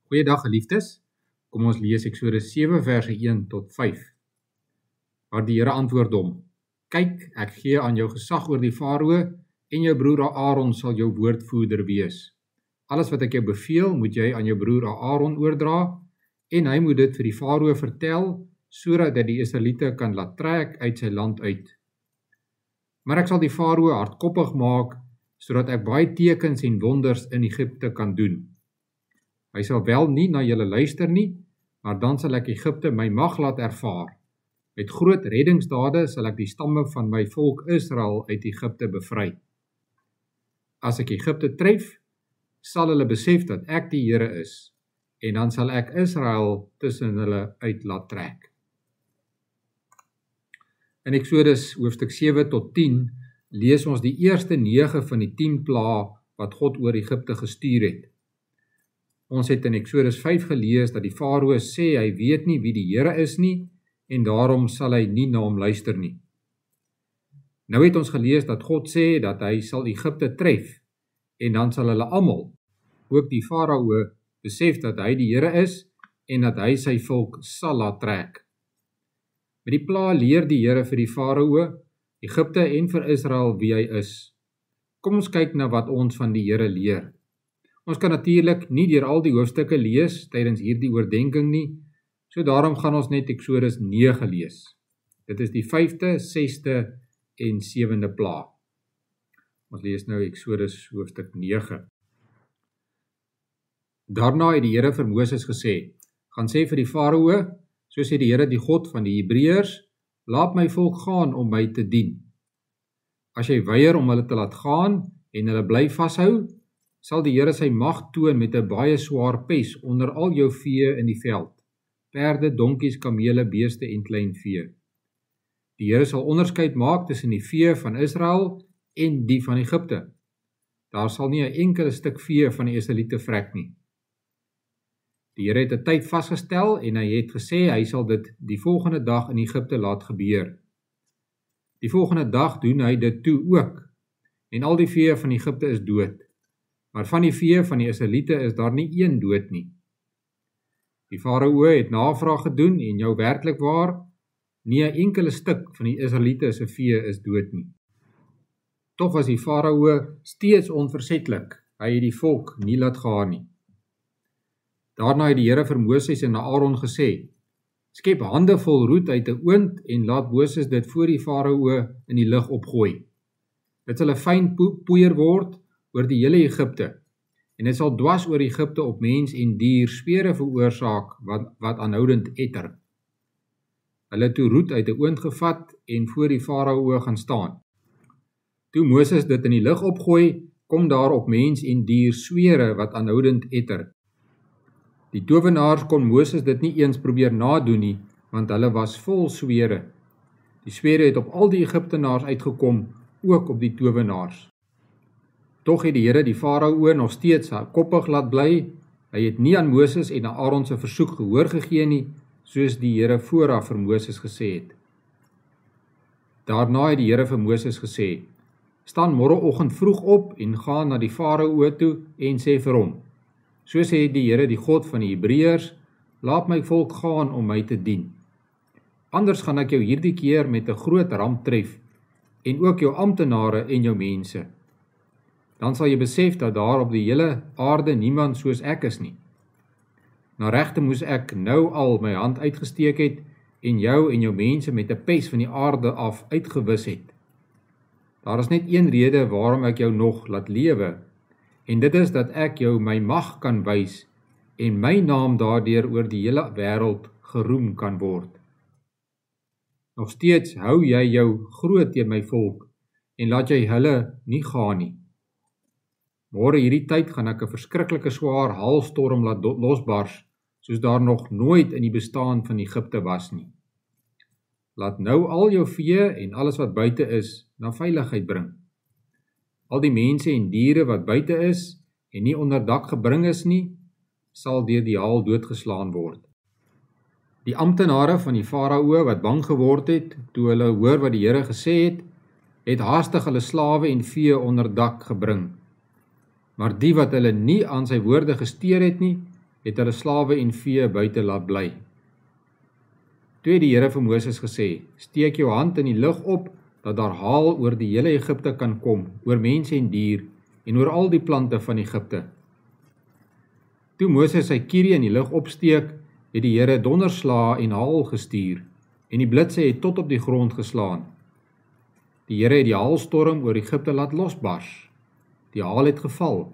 Goeiedag geliefdes, kom ons lees Eksodus 7 verse 1 tot 5. Waar die Here antwoord hom: Kyk, ek gee aan jou gesag oor die Farao en jou broer Aaron sal jou woordvoerder wees. Alles wat ek jou beveel, moet jy aan jou broer Aaron oordra en hy moet dit vir die Farao vertel, sodat hy die Israeliete kan laat trek uit sy land uit. Maar ek sal die Farao hardkoppig maak, sodat ek baie tekens en wonders in Egipte kan doen. Hy sal wel nie na julle luister nie, maar dan sal ek Egipte my mag laat ervaar. Met groot reddingsdade sal ek die stamme van my volk Israel uit Egipte bevry. As ek Egipte tref, sal hulle besef dat ek die Here is, en dan sal ek Israel tussen hulle uit laat trek. In Eksodus hoofstuk 7 tot 10 lees ons die eerste 9 van die 10 plaae wat God oor Egipte gestuur het. Ons het in Eksodus 5 gelees dat die Farao sê hy weet nie wie die Here is nie en daarom sal hy nie na hom luister nie. Nou het ons gelees dat God sê dat hy sal Egipte tref en dan sal hulle almal, ook die Farao, besef dat hy die Here is en dat hy sy volk sal laat trek. Met die pla leer die Here vir die Farao, Egipte en vir Israel wie hy is. Kom ons kyk na wat ons van die Here leer. Ons kan natuurlik nie deur al die hoofstukke lees tydens hierdie oordenking nie, so daarom gaan ons net Eksodus 9 lees. Dit is die 5de, 6de en 7de pla. Ons lees nou Eksodus hoofstuk 9. Daarna het die Here vir Moses gesê: Gaan sê vir die Farao, so sê die Here die God van die Hebreërs, laat my volk gaan om my te dien. As jy weier om hulle te laat gaan en hulle bly vashou, sal die Here sy mag toon met 'n baie swaar pes onder al jou vee in die veld, perde, donkies, kamele, beeste en klein vee. Die Here sal onderskeid maak tussen die vee van Israel en die van Egipte. Daar sal nie 'n enkele stuk vee van die Israeliete vrek nie. Die Here het 'n tyd vasgestel en hy het gesê hy sal dit die volgende dag in Egipte laat gebeur. Die volgende dag doen hy dit toe ook, en al die vee van Egipte is dood. Maar van die vee van die Israeliete is daar nie een dood nie. Die Farao het navraag gedoen en jou werklik waar, nie 'n enkele stuk van die Israeliete se vee is dood nie. Tog was die Farao steeds onversetlik, hy het die volk nie laat gaan nie. Daarna het die Here vir Moses en Aaron gesê: Skep hande vol roet uit 'n oond en laat Moses dit voor die Farao in die lug opgooi. Dit sal 'n fyn poeier word oor die hele Egipte, en dit sal dwars oor Egipte op mens en dier spere veroorsaak wat aanhoudend etter. Hulle het toe roet uit 'n oond gevat en voor die Farao gaan staan. Toe Moses dit in die lug opgooi, kom daar op mens en dier swere wat aanhoudend etter. Die towenaars kon Moses dit nie eens probeer nadoen nie, want hulle was vol swere. Die swere het op al die Egiptenaars uitgekom, ook op die towenaars. Tog het die Here die Farao nog steeds koppig laat bly. Hy het nie aan Moses en aan Aaron se versoek gehoor gegee nie, soos die Here vooraf vir Moses gesê het. Daarna het die Here vir Moses gesê: Staan môreoggend vroeg op en gaan na die Farao toe en sê vir hom: So sê die Here die God van die Hebreërs, laat my volk gaan om my te dien. Anders gaan ek jou hierdie keer met 'n groot ramp tref en ook jou amptenare en jou mense. Dan sal jy besef dat daar op die hele aarde niemand soos ek is nie. Na regte moes ek nou al my hand uitgesteek het en jou mense met 'n pes van die aarde af uitgewis het. Daar is net een rede waarom ek jou nog laat lewe, en dit is dat ek jou my mag kan wys en my naam daardeur oor die hele wêreld geroem kan word. Nog steeds hou jy jou groot teen my volk en laat jy hulle nie gaan nie. Môre hierdie tyd gaan ek 'n verskriklike swaar haalstorm laat losbars, soos daar nog nooit in die bestaan van Egipte was nie. Laat nou al jou vee en alles wat buite is, na veiligheid bring. Al die mense en diere wat buite is en nie onder dak gebring is nie, sal deur die haal doodgeslaan word. Die amptenare van die Farao wat bang geword het toe hulle hoor wat die Here gesê het haastig hulle slawe en vee onder dak gebring. Maar die wat hulle nie aan sy woorde gesteer het nie, het hulle slawe en vee buite laat bly. Toe het die Here vir Moses gesê, steek jou hand in die lug op, dat daar haal oor die hele Egipte kan kom, oor mense en dier, en oor al die plante van Egipte. Toe Moses sy kierie in die lug opsteek, het die Here donderslae en haal gestuur, en die blitse het tot op die grond geslaan. Die Here het die haalstorm oor Egipte laat losbars. Die haal het geval.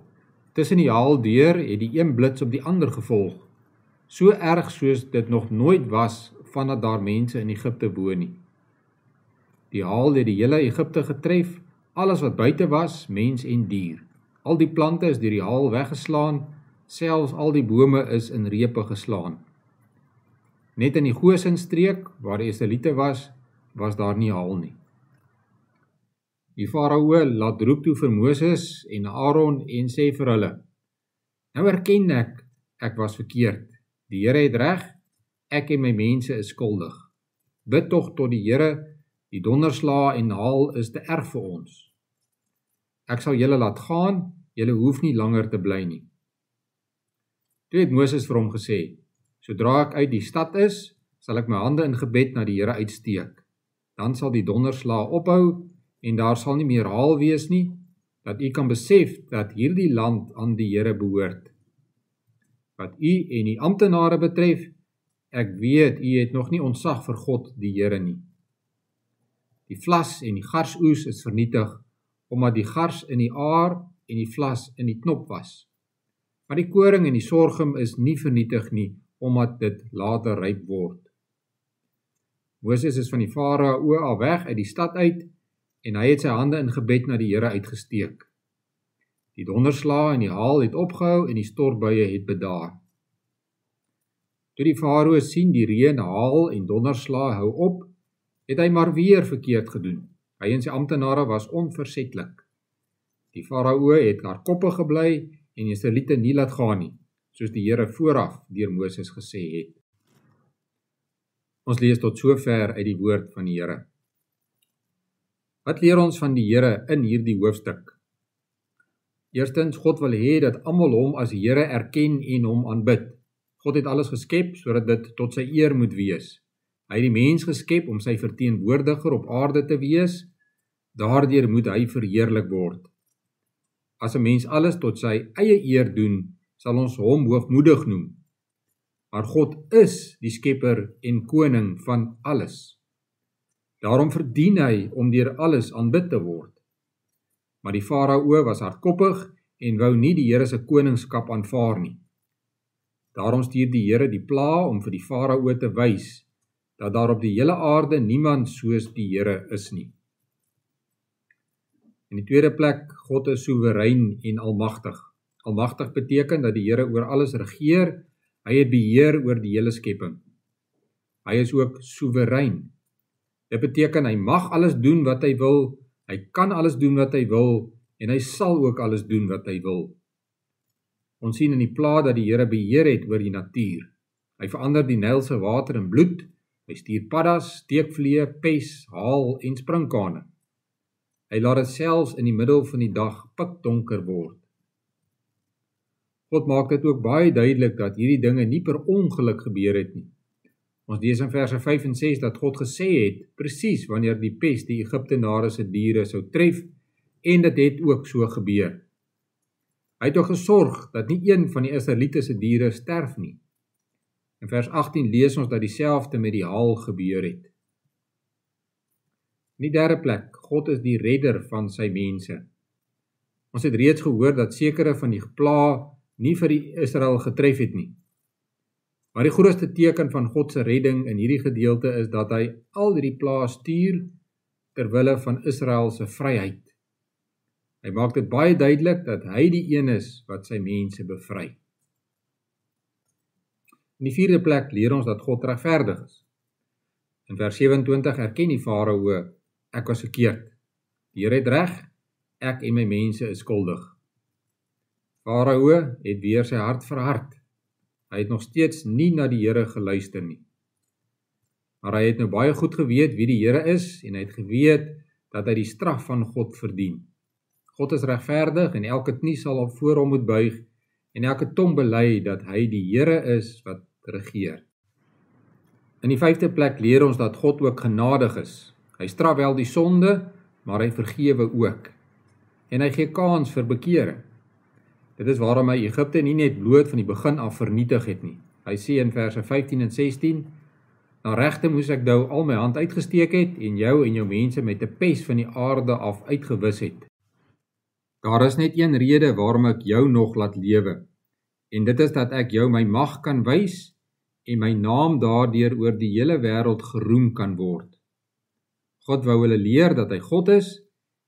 Tussen die haal deur het die een blits op die ander gevolg. So erg soos dit nog nooit was, vandat daar mense in Egipte woon nie. Die haal het die hele Egipte getref, alles wat buite was, mens en dier. Al die plante is deur die haal weggeslaan, selfs al die bome is in repe geslaan. Net in die Gosenstreek, waar die Israeliete was daar nie haal nie. Die Farao laat roep toe vir Moses en Aaron en sê vir hulle, nou erken ek was verkeerd. Die Here het reg, ek en my mense is skuldig. Bid tog tot die Here, die donderslae en haal is te erg vir ons. Ek sal julle laat gaan, julle hoef nie langer te bly nie. Toe het Moses vir hom gesê, sodra ek uit die stad is, sal ek my hande in gebed na die Here uitsteek. Dan sal die donderslae ophou, en daar sal nie meer haal wees nie, dat u kan besef dat hierdie land aan die Here behoort. Wat u en die amptenare betref, ek weet u het nog nie ontzag vir God die Here nie. Die vlas en die garsoes is vernietig, omdat die gars in die aar en die vlas in die knop was. Maar die koring en die sorghum is nie vernietig nie, omdat dit later ryp word. Moses is van die Farao al weg uit die stad uit, en hy het sy hande in gebed na die Here uitgesteek. Die donderslae en die haal het opgehou en die stortbuie het bedaar. Toe die Farao sien die reën, haal en donderslae hou op, het hy maar weer verkeerd gedoen. Hy en sy amptenare was onversetlik. Die Farao het hardkoppig gebly en die Israeliete nie laat gaan nie, soos die Here vooraf deur Moses gesê het. Ons lees tot sover uit die woord van die Here. Wat leer ons van die Here in hierdie hoofstuk? Eerstens, God wil hê dat almal hom as Here erken en hom aanbid. God het alles geskep sodat dit tot sy eer moet wees. Hy het die mens geskep om sy verteenwoordiger op aarde te wees, daardeur moet hy verheerlik word. As 'n mens alles tot sy eie eer doen, sal ons hom hoogmoedig noem. Maar God is die skepper en koning van alles. Daarom verdien hy om deur alles aanbid te word. Maar die Farao was hardkoppig en wou nie die Here se koningskap aanvaar nie. Daarom stuur die Here die pla om vir die Farao te wys dat daar op die hele aarde niemand soos die Here is nie. In die tweede plek, God is soewerein en almagtig. Almagtig beteken dat die Here oor alles regeer, hy het beheer oor die hele skepping. Hy is ook soewerein. Dit beteken hy mag alles doen wat hy wil, hy kan alles doen wat hy wil, en hy sal ook alles doen wat hy wil. Ons sien in die pla dat die Here beheer het oor die natuur. Hy verander die Nyl se water in bloed, hy stuur paddas, steekvliee, pes, haal en sprinkane. Hy laat dit selfs in die middel van die dag pikdonker word. God maak dit ook baie duidelik dat hierdie dinge nie per ongeluk gebeur het nie. Ons lees in verse 5 en 6 dat God gesê het, presies wanneer die pes die Egiptenare se diere sou tref, en dit het ook so gebeur. Hy het ook gesorg dat nie een van die Israeliete se diere sterf nie. In vers 18 lees ons dat dieselfde met die haal gebeur het. In die derde plek, God is die redder van sy mense. Ons het reeds gehoor dat sekere van die pla nie vir die Israel getref het nie. Maar die grootste teken van God se redding in hierdie gedeelte is dat hy al die pla stuur ter wille van Israel se vryheid. Hy maak dit baie duidelik dat hy die een is wat sy mense bevry. In die vierde plek leer ons dat God regverdig is. In vers 27 erken die Farao, ek was verkeerd. Die Here het reg, ek en my mense is skuldig. Farao het weer sy hart verhard. Hy het nog steeds nie na die Here geluister nie. Maar hy het nou baie goed geweet wie die Here is en hy het geweet dat hy die straf van God verdien. God is regverdig en elke knie sal voor hom moet buig en elke tong bely dat hy die Here is wat regeer. In die 5de plek leer ons dat God ook genadig is. Hy straf wel die sonde, maar hy vergewe ook. En hy gee kans vir bekering. Dit is waarom hy Egipte nie net bloot van die begin af vernietig het nie. Hy sê in verse 15 en 16, na regte moes ek nou al my hand uitgesteek het en jou mense met 'n pes van die aarde af uitgewis het. Daar is net een rede waarom ek jou nog laat lewe, en dit is dat ek jou my mag kan wys en my naam daardeur oor die hele wêreld geroem kan word. God wou hulle leer dat hy God is,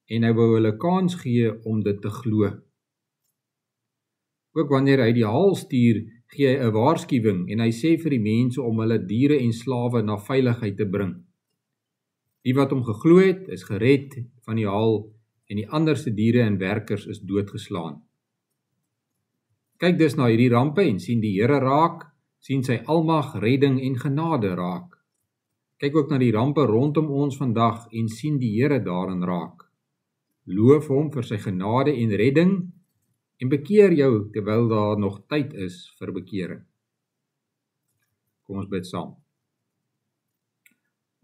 en hy wou hulle kans gee om dit te glo. Ook wanneer hy die haal stuur, gee hy 'n waarskuwing en hy sê vir die mense om hulle diere en slawe na veiligheid te bring. Die wat hom geglo het, is gered van die haal en die ander se diere en werkers is doodgeslaan. Kyk dus na hierdie rampe en sien die Here raak, sien sy almag, redding en genade raak. Kyk ook na die rampe rondom ons vandag en sien die Here daarin raak. Loof hom vir sy genade en redding en bekeer jou terwyl daar nog tyd is vir bekering. Kom ons bid saam.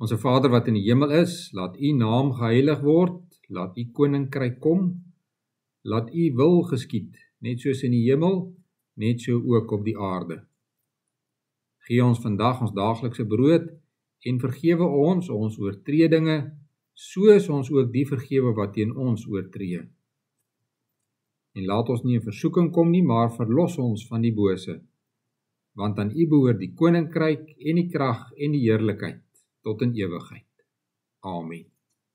Onse Vader wat in die hemel is, laat u naam geheilig word, laat u koninkryk kom, laat u wil geskied, net soos in die hemel, net so ook op die aarde. Gee ons vandag ons daaglikse brood en vergewe ons oortredinge, soos ons ook die vergewe wat teen ons oortree. En laat ons nie in versoeking kom nie, maar verlos ons van die bose, want aan u behoort die koninkryk en die krag en die heerlikheid tot in ewigheid. Amen.